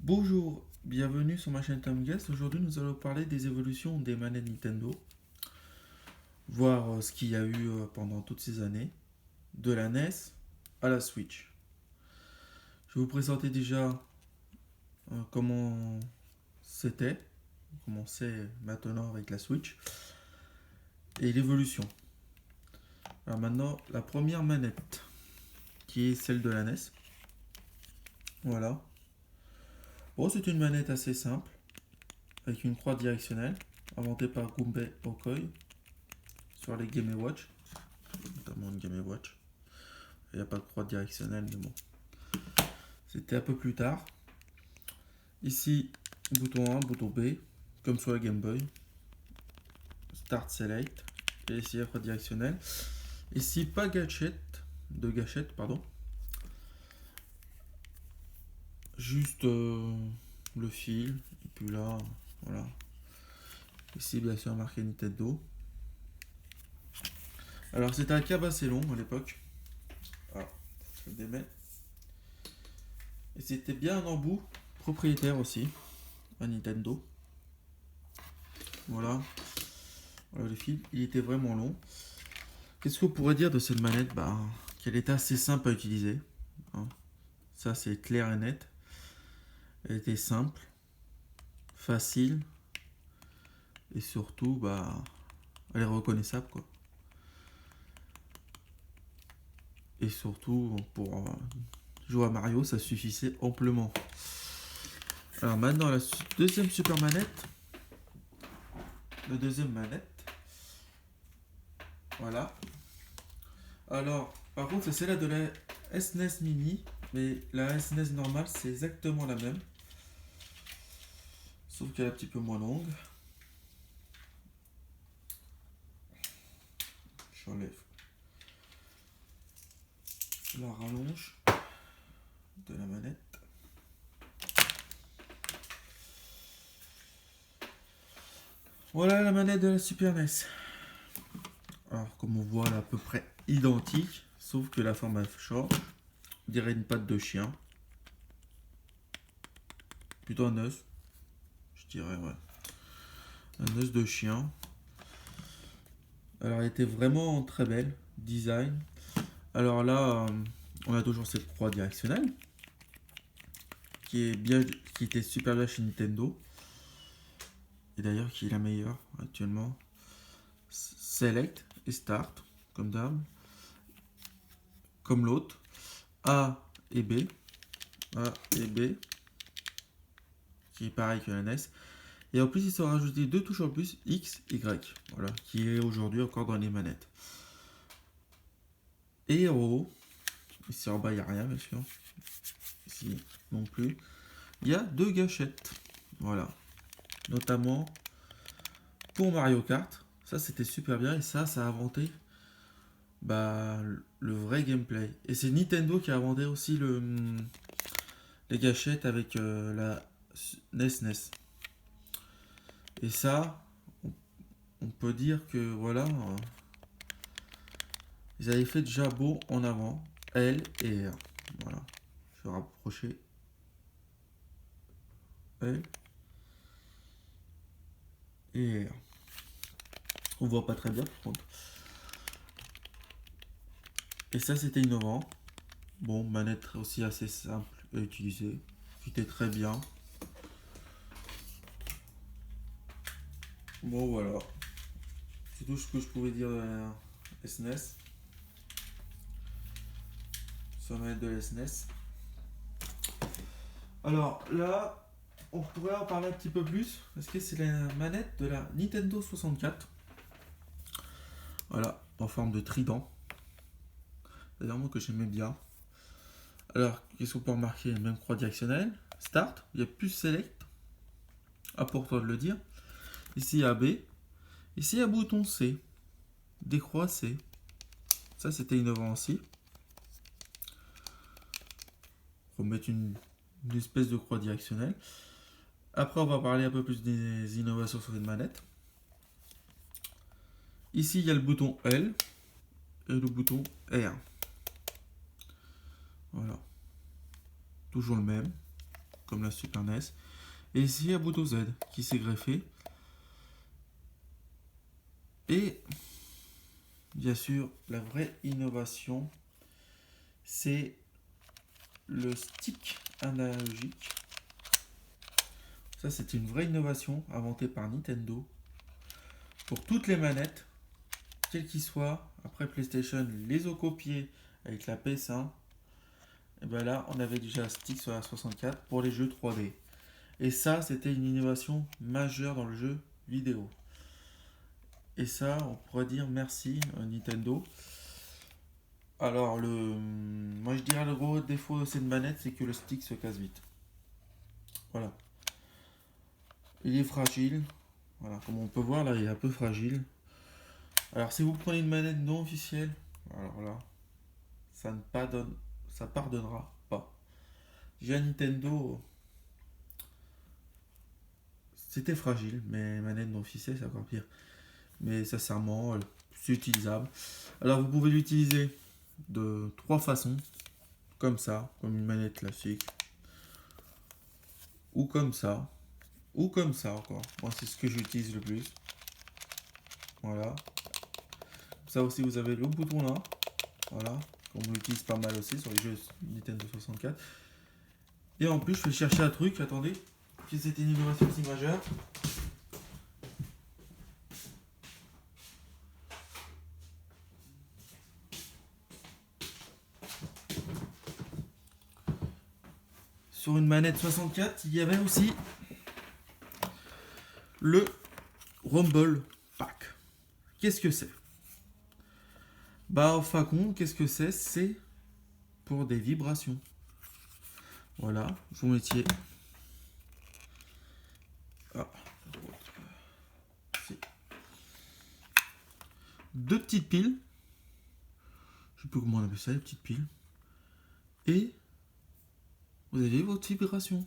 Bonjour, bienvenue sur ma chaîne TimeGuest. Aujourd'hui, nous allons parler des évolutions des manettes Nintendo, voir ce qu'il y a eu pendant toutes ces années, de la NES à la Switch. Je vais vous présenter déjà comment c'était, comment c'est maintenant avec la Switch, et l'évolution. Alors maintenant, la première manette, qui est celle de la NES. Voilà. Bon, c'est une manette assez simple, avec une croix directionnelle, inventée par Gunpei Yokoi sur les Game Watch, notamment une Game Watch. Il n'y a pas de croix directionnelle, mais bon. C'était un peu plus tard. Ici, bouton A, bouton B, comme sur la Game Boy. Start Select. Et ici, la croix directionnelle. Ici, pas de gâchette, pardon. Juste le fil. Et puis là, voilà. Ici, bien sûr, marqué Nintendo. Alors, c'était un câble assez long à l'époque. Ah, je le démets. Et c'était bien un embout propriétaire aussi, à Nintendo. Voilà. Voilà le fil, il était vraiment long. Qu'est-ce qu'on pourrait dire de cette manette? Qu'elle était assez simple à utiliser. Hein. Ça, c'est clair et net. Elle était simple, facile, et surtout, elle est reconnaissable, quoi. Et surtout, pour jouer à Mario, ça suffisait amplement. Alors maintenant, la deuxième super manette. La deuxième manette. Voilà. Alors, par contre, c'est celle-là de la SNES Mini, mais la SNES normale, c'est exactement la même. Sauf qu'elle est un petit peu moins longue. J'enlève la rallonge de la manette. Voilà la manette de la Super NES. Alors, comme on voit, elle est à peu près identique, sauf que la forme elle change. On dirait une patte de chien. Plutôt un os, je dirais, ouais. Un os de chien. Alors, elle était vraiment très belle. Design. Alors là, on a toujours cette croix directionnelle qui était super bien chez Nintendo. Et d'ailleurs, qui est la meilleure actuellement. Select et Start, comme d'hab. Comme l'autre. A et B. A et B. Qui est pareil que la NES. Et en plus, ils sont rajoutés deux touches en plus, X, Y. Voilà, qui est aujourd'hui encore dans les manettes. Et en haut, ici en bas, il n'y a rien, bien sûr. Ici non plus. Il y a deux gâchettes. Voilà. Notamment pour Mario Kart. Ça, c'était super bien. Et ça a inventé le vrai gameplay. Et c'est Nintendo qui a inventé aussi les gâchettes avec la NES. Et ça, on peut dire que voilà, ils avaient fait déjà beau en avant, L et R. Voilà, je vais rapprocher L et R. On voit pas très bien par contre. Et ça, c'était innovant. Bon, manette aussi assez simple à utiliser, qui était très bien. Bon, voilà. C'est tout ce que je pouvais dire de la SNES. Sur la manette de la SNES. Alors là, on pourrait en parler un petit peu plus, parce que c'est la manette de la Nintendo 64. Voilà, en forme de trident. C'est vraiment que j'aimais bien. Alors, qu'est-ce qu'on peut remarquer? La même croix directionnelle. Start, il y a plus Select. Important de le dire. Ici, il y a B. Ici, il y a bouton C. Décroix C. Ça, c'était innovant aussi. Remettre une espèce de croix directionnelle. Après, on va parler un peu plus des innovations sur cette manette. Ici, il y a le bouton L et le bouton R. Voilà. Toujours le même. comme la Super NES. Et ici, Abuto Z qui s'est greffé. Et bien sûr, la vraie innovation, c'est le stick analogique. Ça, c'est une vraie innovation inventée par Nintendo pour toutes les manettes, quelles qu'ils soient. Après PlayStation les ont copiées avec la PS1. Et bien là, on avait déjà un stick sur la 64 pour les jeux 3D. Et ça, c'était une innovation majeure dans le jeu vidéo. Et ça, on pourrait dire merci à Nintendo. Alors, moi je dirais le gros défaut de cette manette, c'est que le stick se casse vite. Voilà. Il est fragile. Voilà, comme on peut voir là, il est un peu fragile. Alors, si vous prenez une manette non officielle, alors là, ça pardonnera pas. J'ai un Nintendo, c'était fragile, mais manette non officielle, c'est encore pire. Mais sincèrement, c'est utilisable. Alors, vous pouvez l'utiliser de trois façons, comme ça, comme une manette classique, ou comme ça encore. Moi, c'est ce que j'utilise le plus. Voilà. Ça aussi, vous avez le bouton là. Voilà. On l'utilise pas mal aussi sur les jeux Nintendo 64. Et en plus, je vais chercher un truc. Attendez. Si c'était une innovation si majeure. Sur une manette 64, il y avait aussi le Rumble Pack. Qu'est-ce que c'est? Bah, au facon, qu'est-ce que c'est? C'est pour des vibrations. Voilà, vous mettiez. Ah. Deux petites piles. Je sais plus comment on appelle ça, les petites piles. Et vous avez votre vibration.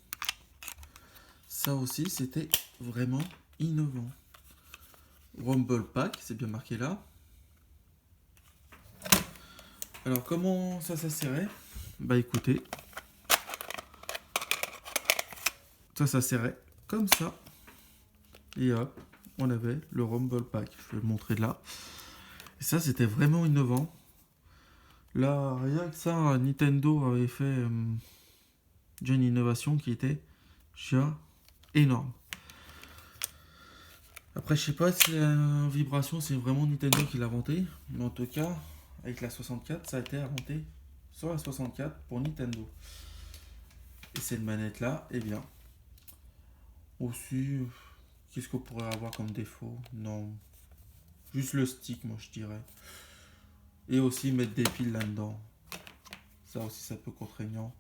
Ça aussi, c'était vraiment innovant. Rumble Pack, c'est bien marqué là. Alors, comment ça s'insérait? Bah écoutez, ça s'insérait comme ça. Et hop, on avait le Rumble Pack. Je vais le montrer là. Et ça, c'était vraiment innovant. Là, rien que ça, Nintendo avait fait déjà une innovation qui était déjà énorme. Après, je sais pas si la vibration, c'est vraiment Nintendo qui l'a inventé. Mais en tout cas, avec la 64, ça a été inventé sur la 64 pour Nintendo. Et cette manette-là, eh bien, aussi, qu'est-ce qu'on pourrait avoir comme défaut? Non, juste le stick, moi je dirais. Et aussi mettre des piles là-dedans. Ça aussi, c'est un peu contraignant.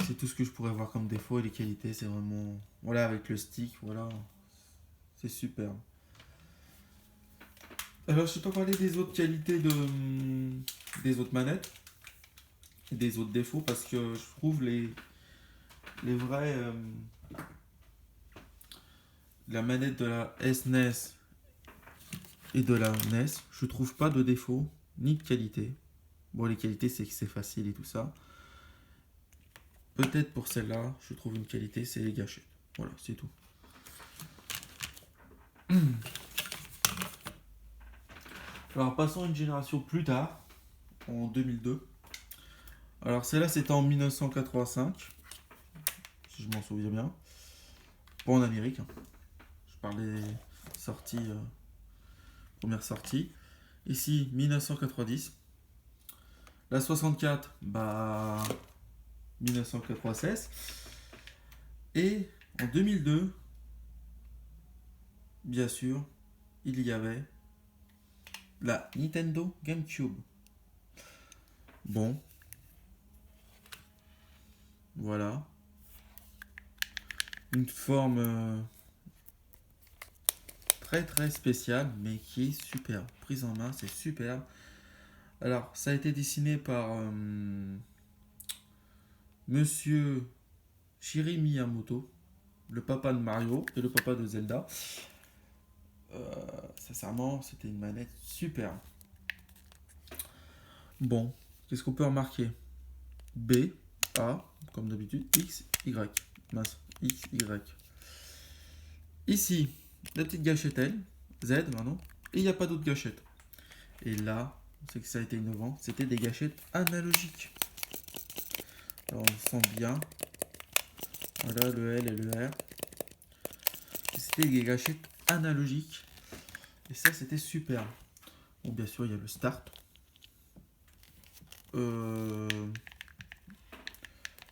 C'est tout ce que je pourrais avoir comme défaut. Et les qualités, c'est vraiment... Voilà, avec le stick, voilà. C'est super. Alors, je ne sais pas parler des autres qualités des autres manettes. Et des autres défauts. Parce que je trouve les vrais... la manette de la SNES et de la NES, je trouve pas de défaut ni de qualité. Bon, les qualités, c'est que c'est facile et tout ça. Peut-être pour celle-là, je trouve une qualité, c'est les gâchettes. Voilà, c'est tout. Alors, passons une génération plus tard, en 2002. Alors, celle-là, c'était en 1985, si je m'en souviens bien. Pas en Amérique. Je parlais sortie, première sortie. Ici, 1990. La 64, bah, 1996. Et en 2002, bien sûr, il y avait la Nintendo GameCube. Bon. Voilà. Une forme très très spéciale, mais qui est superbe. Prise en main, c'est superbe. Alors, ça a été dessiné par Monsieur Shigeru Miyamoto, le papa de Mario et le papa de Zelda. Sincèrement, c'était une manette superbe. Bon, qu'est-ce qu'on peut remarquer? B, A, comme d'habitude, X, Y. Mince, X, Y. Ici, la petite gâchette L, Z maintenant, et il n'y a pas d'autre gâchette. Et là, c'est que ça a été innovant, c'était des gâchettes analogiques. Alors on sent bien, voilà le L et le R. C'était des gâchettes analogiques, et ça c'était super. Bon, bien sûr, il y a le start.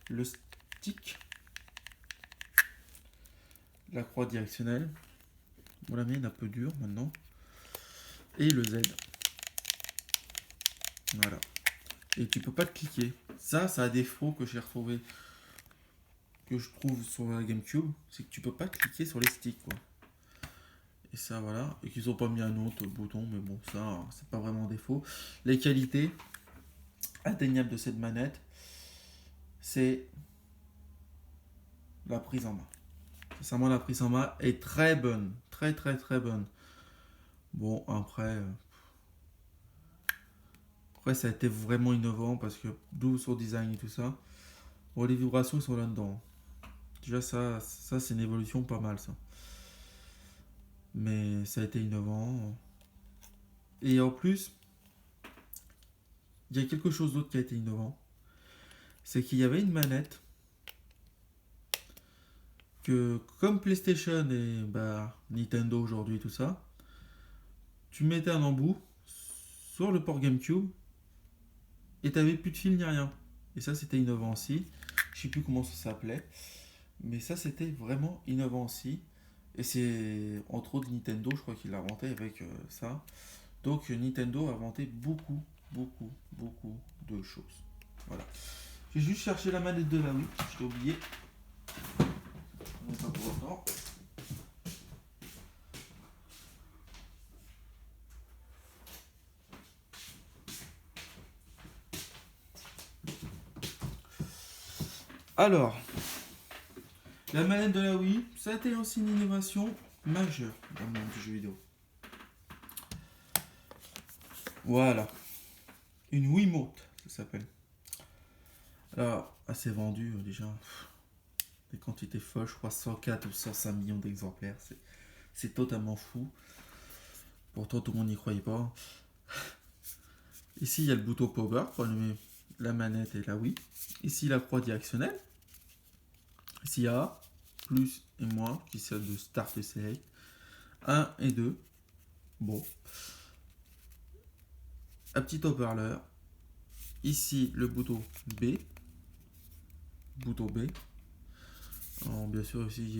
Le stick. La croix directionnelle. Bon, la mienne est un peu dure maintenant. Et le Z. Voilà. Et tu peux pas te cliquer. Ça a des défaut que j'ai retrouvé, que je trouve sur la GameCube, c'est que tu peux pas cliquer sur les sticks, quoi. Et ça, voilà. Et qu'ils ont pas mis un autre bouton, mais bon, ça, c'est pas vraiment un défaut. Les qualités atteignables de cette manette, c'est la prise en main. Sincèrement, la prise en main est très bonne. Très, très, très bonne. Bon, après, ça a été vraiment innovant parce que d'où son design et tout ça. Bon, les vibrations sont là-dedans. Déjà, ça c'est une évolution pas mal, ça. Mais ça a été innovant. Et en plus, il y a quelque chose d'autre qui a été innovant. C'est qu'il y avait une manette que, comme PlayStation et Nintendo aujourd'hui, tout ça, tu mettais un embout sur le port GameCube et tu n'avais plus de fil ni rien. Et ça, c'était innovant aussi. Je sais plus comment ça s'appelait. Mais ça, c'était vraiment innovant aussi. Et c'est entre autres Nintendo, je crois qu'il l'a inventé avec ça. Donc Nintendo a inventé beaucoup, beaucoup, beaucoup de choses. Voilà. J'ai juste cherché la manette de la Wii, je t'ai oublié. On n'est pas pour autant. Alors, la manette de la Wii, ça a été aussi une innovation majeure dans le monde du jeu vidéo. Voilà. Une Wiimote, ça s'appelle. Alors, assez vendu déjà. Des quantités folles, je crois 104 ou 105 millions d'exemplaires. C'est totalement fou. Pourtant, tout le monde n'y croyait pas. Ici, il y a le bouton power pour allumer la manette et la Wii. Ici, la croix directionnelle. Ici, il y a plus et moins qui servent de start et select. 1 et 2. Bon. Un petit haut-parleur. Ici, le bouton B. Bouton B. Alors, bien sûr, ici, il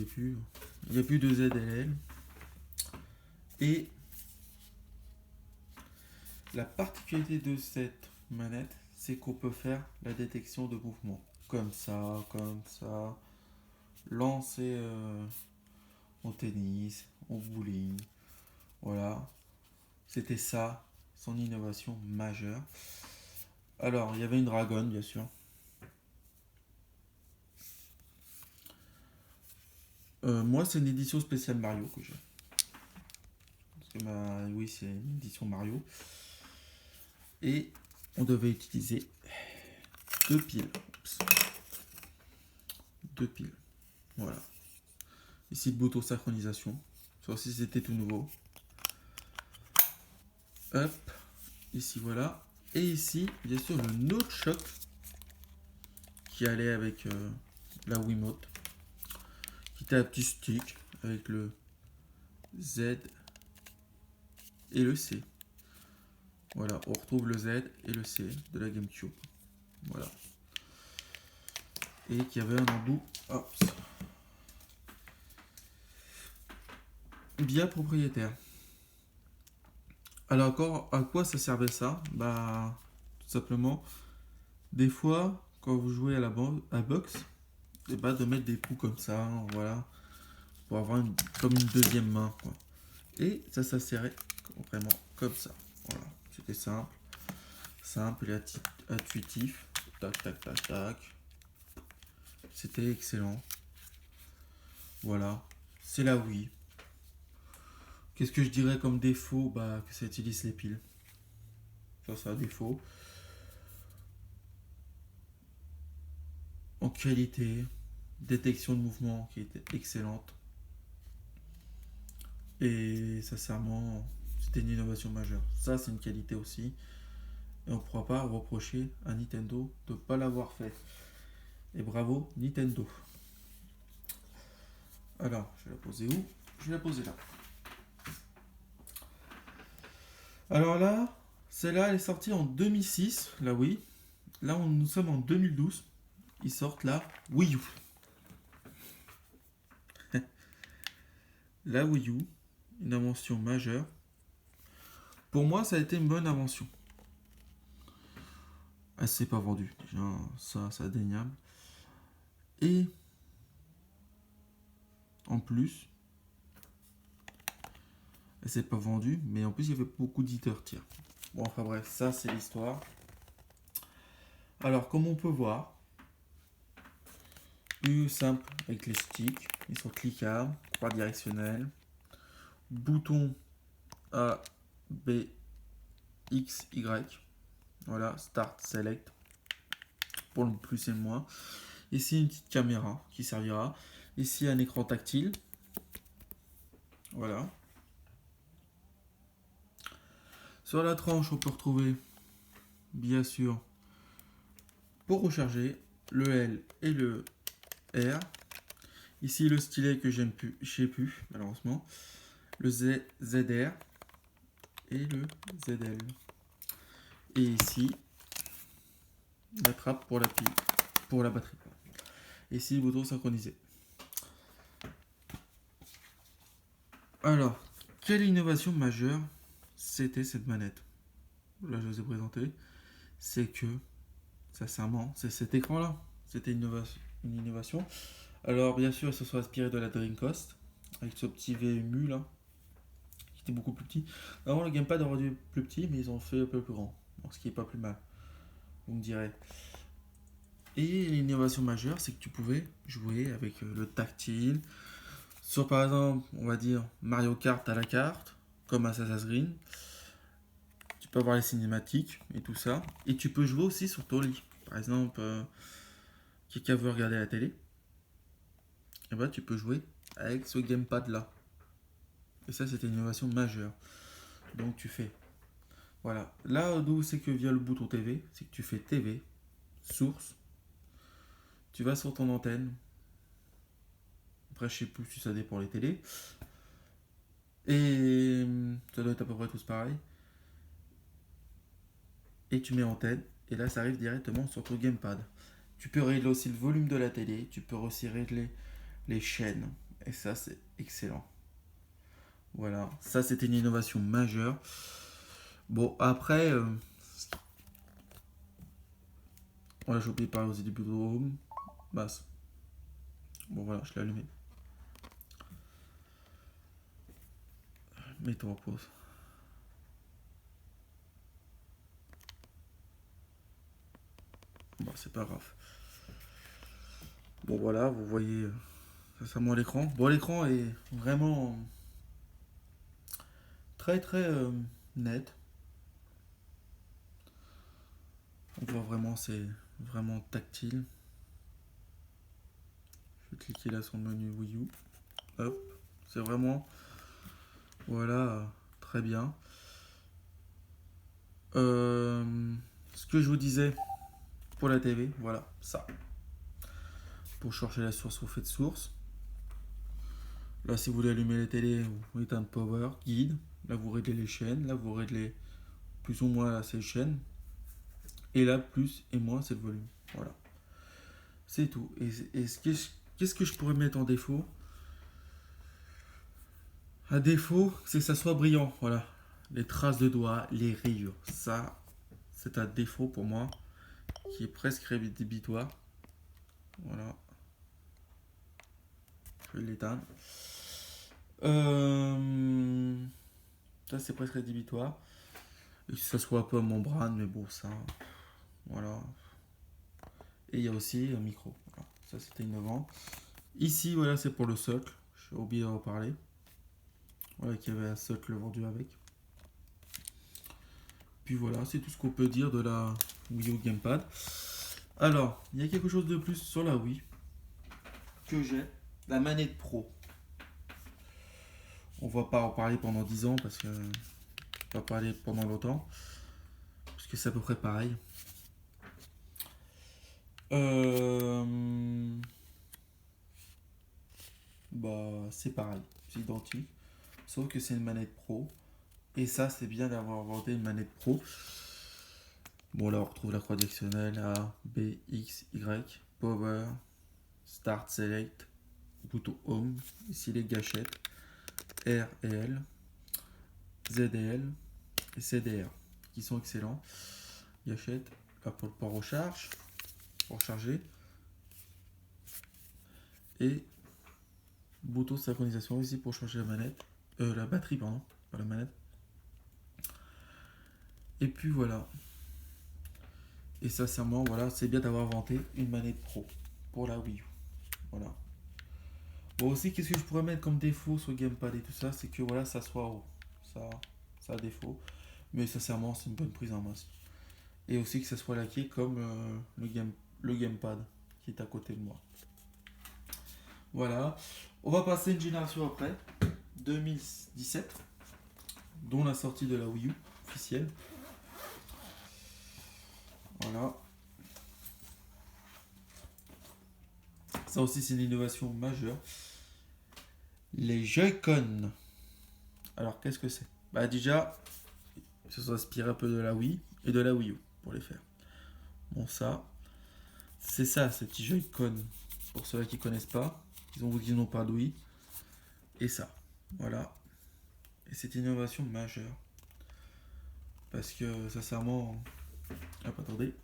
n'y a plus de Z et L. Et la particularité de cette manette, c'est qu'on peut faire la détection de mouvement. Comme ça, lancer au tennis, au bowling. Voilà. C'était ça, son innovation majeure. Alors, il y avait une dragon, bien sûr. Moi, c'est une édition spéciale Mario que j'ai. Parce que oui, c'est une édition Mario. Et on devait utiliser 2 piles. Oups. 2 piles. Voilà. Ici, le bouton synchronisation. Ça aussi, c'était tout nouveau. Hop. Ici, voilà. Et ici, bien sûr, le Note Shock qui allait avec la Wiimote. Qui était un petit stick avec le Z et le C. Voilà, on retrouve le Z et le C de la GameCube. Voilà. Et qu'il y avait un embout bien propriétaire. Alors encore, à quoi ça servait ça? Tout simplement, des fois, quand vous jouez à la boxe, de mettre des coups comme ça, voilà, pour avoir comme une deuxième main, quoi. Et ça s'insérait vraiment comme ça. Voilà, c'était simple et intuitif. Tac, tac, tac, tac. C'était excellent. Voilà, c'est la Wii. Qu'est-ce que je dirais comme défaut? Que ça utilise les piles. Ça, c'est un défaut. en qualité, détection de mouvement qui était excellente. Et sincèrement, c'était une innovation majeure. Ça, c'est une qualité aussi. Et on ne pourra pas reprocher à Nintendo de ne pas l'avoir fait. Et bravo Nintendo. Alors, je vais la poser où? Je vais la poser là. Alors là, celle-là, elle est sortie en 2006, la Wii. Là, nous sommes en 2012. Ils sortent la Wii U. La Wii U, une invention majeure. Pour moi, ça a été une bonne invention. Elle s'est pas vendue, déjà, ça c'est indéniable. Et en plus, elle s'est pas vendue, mais en plus il y avait beaucoup d'éditeurs tiers. Bon, enfin bref, ça c'est l'histoire. Alors, comme on peut voir, plus simple avec les sticks, ils sont cliquables, croix directionnelle, bouton A, B, X, Y. Voilà, Start, Select pour le plus et le moins. Ici, une petite caméra qui servira. Ici, un écran tactile. Voilà. Sur la tranche, on peut retrouver, bien sûr, pour recharger, le L et le R. Ici, le stylet que j'aime plus, je sais plus, malheureusement. Le ZR et le ZL. Et ici, la trappe pour la pile, pour la batterie. Et ici, le bouton synchronisé. Alors, quelle innovation majeure c'était cette manette? Là, je vous ai présenté. C'est que, sincèrement, c'est cet écran-là. C'était une innovation. Alors, bien sûr, ils se sont inspirés de la Dreamcast, avec ce petit VMU là, qui était beaucoup plus petit. Normalement, le gamepad aurait dû être plus petit, mais ils ont fait un peu plus grand. Donc, ce qui est pas plus mal, vous me direz. Et l'innovation majeure, c'est que tu pouvais jouer avec le tactile. Sur, par exemple, on va dire Mario Kart à la carte, comme Assassin's Creed. Tu peux avoir les cinématiques et tout ça. Et tu peux jouer aussi sur ton lit. Par exemple, quelqu'un veut regarder la télé, et bah tu peux jouer avec ce gamepad là. Et ça, c'était une innovation majeure. Donc tu fais. Voilà. Là, d'où c'est que via le bouton TV, c'est que tu fais TV, source. Tu vas sur ton antenne. Après, je sais plus si ça dépend les télés. Et ça doit être à peu près tous pareil. Et tu mets antenne. Et là, ça arrive directement sur ton gamepad. Tu peux régler aussi le volume de la télé. Tu peux aussi régler les chaînes. Et ça, c'est excellent. Voilà. Ça, c'était une innovation majeure. Bon, après, voilà, j'ai oublié de parler aussi du bouton home. Basse. Bon, voilà, je l'ai allumé. Mets-toi en pause. Bon, c'est pas grave. Bon, voilà, vous voyez sincèrement l'écran. Bon, l'écran est vraiment très très net. On voit vraiment, c'est vraiment tactile. Je vais cliquer là sur le menu Wii U. Hop, c'est vraiment, voilà, très bien. Ce que je vous disais pour la TV, voilà, ça. Pour chercher la source, vous faites source. Là, si vous voulez allumer la télé, vous éteindre power, guide. Là, vous réglez les chaînes. Là, vous réglez plus ou moins ces chaînes. Et là, plus et moins, c'est le volume. Voilà. C'est tout. Et qu'est-ce que je pourrais mettre en défaut? Un défaut, c'est que ça soit brillant. Voilà. Les traces de doigts, les rayures. Ça, c'est un défaut pour moi qui est presque rédhibitoire. Voilà. Je vais l'éteindre. Ça, c'est presque rédhibitoire. Et que ça soit un peu en membrane, mais bon, ça. Voilà. Et il y a aussi un micro. Voilà. Ça, c'était innovant. Ici, voilà, c'est pour le socle. J'ai oublié d'en reparler. Voilà, qu'il y avait un socle vendu avec. Puis voilà, c'est tout ce qu'on peut dire de la Wii U Gamepad. Alors, il y a quelque chose de plus sur la Wii que j'ai, la manette Pro. On va pas en parler pendant 10 ans parce que on va parler pendant longtemps, parce que c'est à peu près pareil. Euh, Bah, c'est pareil, c'est identique, sauf que c'est une manette Pro. Et ça, c'est bien d'avoir inventé une manette Pro. Bon, là, on retrouve la croix directionnelle A, B, X, Y, Power, Start, Select, bouton Home. Ici, les gâchettes R et L, Z et L et C et R qui sont excellents. Gâchette, là pour le port recharge, pour charger. Et bouton synchronisation ici pour changer la manette. La batterie, pardon, pas la manette. Et puis voilà. Et sincèrement, voilà, c'est bien d'avoir inventé une manette pro pour la Wii U. Voilà. Bon aussi, qu'est-ce que je pourrais mettre comme défaut sur le gamepad et tout ça, c'est que voilà, ça soit haut. Ça a défaut. Mais sincèrement, c'est une bonne prise en main. Et aussi que ça soit laqué comme le gamepad qui est à côté de moi. Voilà. On va passer une génération après, 2017, dont la sortie de la Wii U officielle. Voilà. Ça aussi, c'est une innovation majeure. Les Joy-Con. Alors, qu'est-ce que c'est? Bah déjà, ils se sont inspirés un peu de la Wii et de la Wii U pour les faire. Bon, ça, c'est ça, ces petits Joy-Con. Pour ceux qui connaissent pas, qui n'ont pas de Wii. Et ça, voilà. Et c'est une innovation majeure. Parce que, sincèrement... Hop, attendez.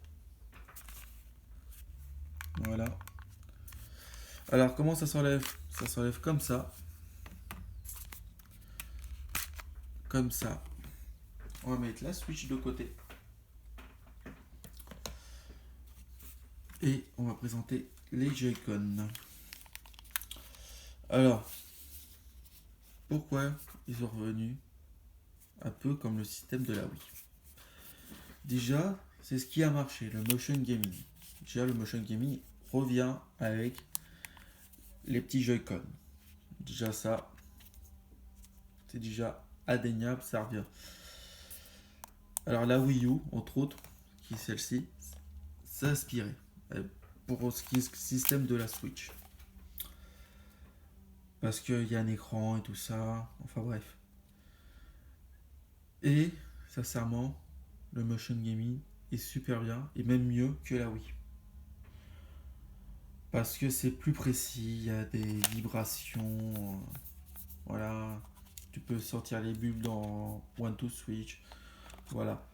Voilà. Alors, comment ça s'enlève? Ça s'enlève comme ça. Comme ça. On va mettre la Switch de côté. Et on va présenter les Joy-Con. Alors, pourquoi ils sont revenus un peu comme le système de la Wii? Déjà, c'est ce qui a marché, le motion gaming. Déjà, le motion gaming revient avec les petits Joy-Con. Déjà ça, c'est déjà indéniable, ça revient. Alors la Wii U, entre autres, qui est celle-ci, s'est inspirée pour ce qui est système de la Switch. Parce qu'il y a un écran et tout ça, enfin bref. Et, sincèrement, le motion gaming est super bien, et même mieux que la Wii. Parce que c'est plus précis, il y a des vibrations, voilà. Tu peux sortir les bulles dans One to Switch, voilà.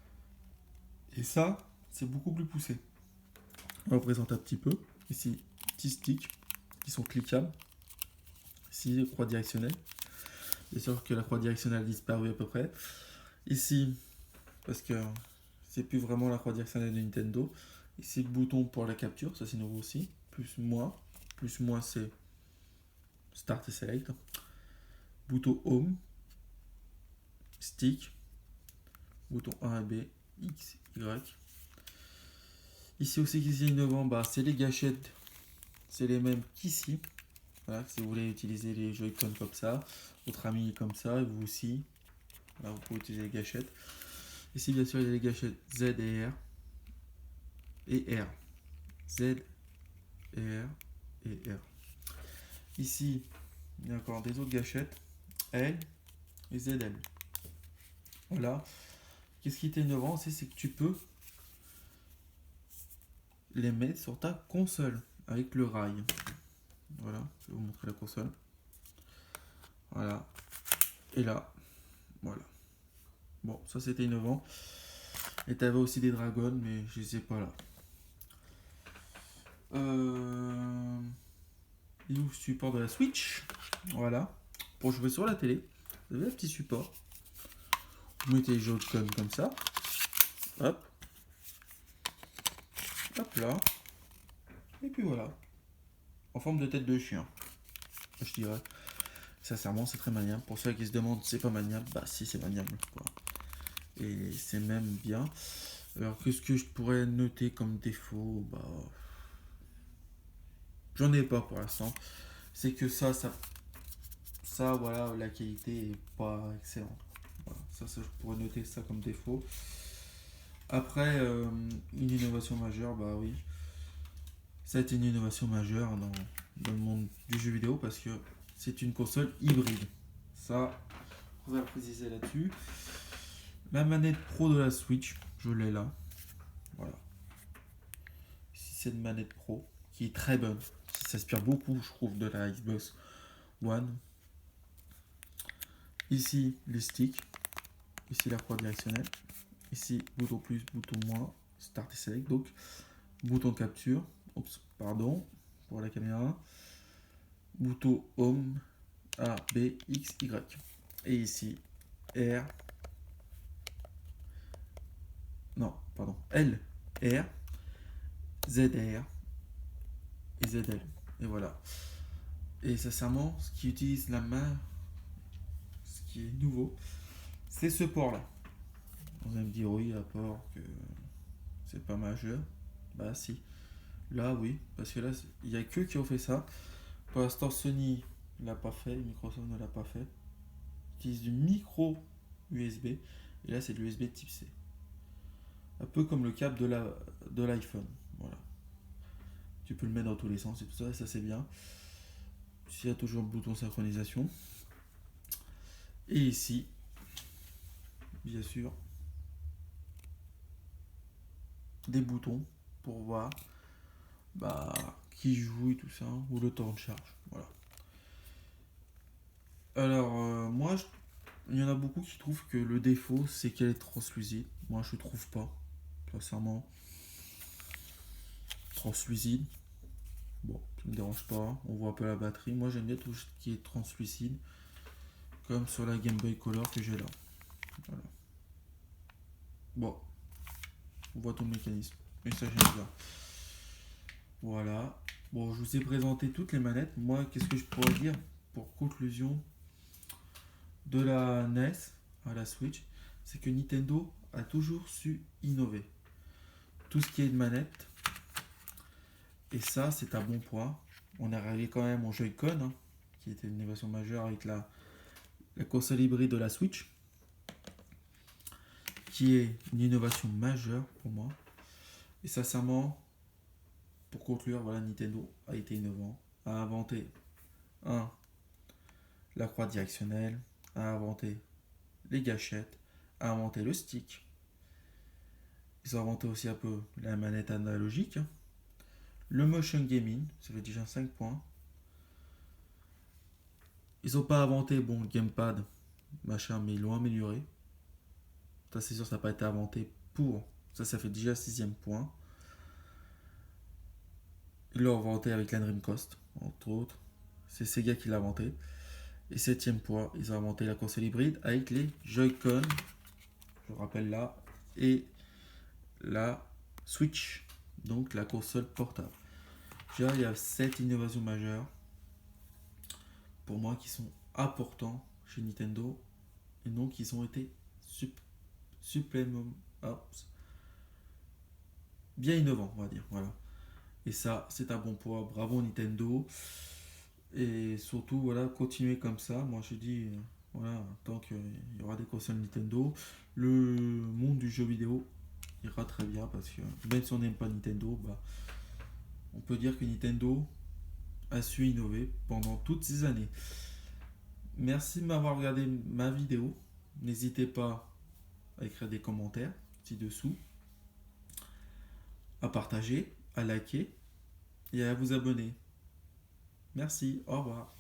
Et ça, c'est beaucoup plus poussé. On représente un petit peu. Ici, petits sticks qui sont cliquables. Ici, croix directionnelle. Bien sûr que la croix directionnelle a disparu à peu près. Ici, parce que c'est plus vraiment la croix directionnelle de Nintendo. Ici, le bouton pour la capture, ça c'est nouveau aussi. Plus moins. Plus moins, c'est Start et Select. Bouton Home. Stick. Bouton A et B. X, Y. Ici aussi, qui est innovant, bah, c'est les gâchettes. C'est les mêmes qu'ici. Voilà, si vous voulez utiliser les Joy-Con comme ça, votre ami comme ça, et vous aussi, là, vous pouvez utiliser les gâchettes. Ici, bien sûr, il y a les gâchettes Z et R. Et R. Z et R et R. Ici, il y a encore des autres gâchettes, L et ZL. Voilà. Qu'est-ce qui est innovant aussi, c'est que tu peux les mettre sur ta console avec le rail. Voilà, je vais vous montrer la console. Voilà. Et là, voilà. Bon, ça c'était innovant. Et tu avais aussi des dragons, mais je les ai pas là. Et le support de la Switch. Voilà. Pour jouer sur la télé. Vous avez un petit support. Vous mettez les Joy-Con comme ça. Hop. Hop là. Et puis voilà. En forme de tête de chien. Je dirais. Sincèrement, c'est très maniable. Pour ceux qui se demandent, c'est pas maniable. Bah si, c'est maniable. Quoi. Et c'est même bien. Alors, qu'est-ce que je pourrais noter comme défaut? Bah, j'en ai pas pour l'instant. C'est que ça, voilà, la qualité est pas excellente. Voilà, ça, je pourrais noter ça comme défaut. Après, une innovation majeure, bah oui. Ça a été une innovation majeure dans le monde du jeu vidéo parce que c'est une console hybride. Ça, on va préciser là-dessus. La manette pro de la Switch, je l'ai là. Voilà. Ici, c'est une manette pro qui est très bonne, qui s'inspire beaucoup, je trouve, de la Xbox One. Ici, les sticks. Ici, la croix directionnelle. Ici, bouton plus, bouton moins, Start et Select. Donc, bouton de capture. Oups, pardon, pour la caméra. Bouton Home, A, B, X, Y. Et ici, R. Non, pardon. L, R, ZR et ZL. Et voilà. Et sincèrement, ce qui utilise la main, ce qui est nouveau, c'est ce port-là. Vous allez me dire oui, à port que c'est pas majeur. Bah si. Là oui, parce que là, il n'y a que qui ont fait ça. Pour l'instant, Sony ne l'a pas fait, Microsoft ne l'a pas fait. Ils utilisent du micro USB. Et là, c'est de l'USB type C. Un peu comme le câble de l'iPhone. Voilà. Tu peux le mettre dans tous les sens et tout ça, et ça c'est bien. Ici, il y a toujours le bouton synchronisation. Et ici, bien sûr, des boutons pour voir bah, qui joue et tout ça, ou le temps de charge. Voilà. Alors, il y en a beaucoup qui trouvent que le défaut, c'est qu'elle est translucide. Moi, je trouve pas, sincèrement. Translucide, bon, ça me dérange pas. On voit un peu la batterie. Moi, j'aime bien tout ce qui est translucide, comme sur la Game Boy Color que j'ai là. Voilà. Bon, on voit tout le mécanisme. Et ça, j'aime bien. Voilà. Bon, je vous ai présenté toutes les manettes. Moi, qu'est-ce que je pourrais dire pour conclusion de la NES à la Switch? C'est que Nintendo a toujours su innover. Tout ce qui est de manette. Et ça, c'est un bon point. On est arrivé quand même au Joy-Con, hein, qui était une innovation majeure avec la console hybride de la Switch, qui est une innovation majeure pour moi. Et sincèrement, pour conclure, voilà, Nintendo a été innovant, a inventé la croix directionnelle, a inventé les gâchettes, a inventé le stick. Ils ont inventé aussi un peu la manette analogique, hein. Le motion gaming, ça fait déjà 5 points. Ils n'ont pas inventé, bon, le gamepad, machin, mais ils l'ont amélioré. Ça, c'est sûr, ça n'a pas été inventé pour. Ça fait déjà 6ème point. Ils l'ont inventé avec la Dreamcast, entre autres. C'est Sega qui l'a inventé. Et 7ème point, ils ont inventé la console hybride avec les Joy-Con, je rappelle là, et la Switch, donc la console portable. Déjà, il y a 7 innovations majeures pour moi qui sont importantes chez Nintendo et donc ils ont été bien innovants, on va dire. Voilà. Et ça, c'est un bon point. Bravo Nintendo. Et surtout, voilà, continuer comme ça. Moi, je dis, voilà, tant qu'il y aura des consoles Nintendo, le monde du jeu vidéo ira très bien parce que même si on n'aime pas Nintendo, bah, on peut dire que Nintendo a su innover pendant toutes ces années. Merci de m'avoir regardé ma vidéo. N'hésitez pas à écrire des commentaires ci-dessous, à partager, à liker et à vous abonner. Merci, au revoir.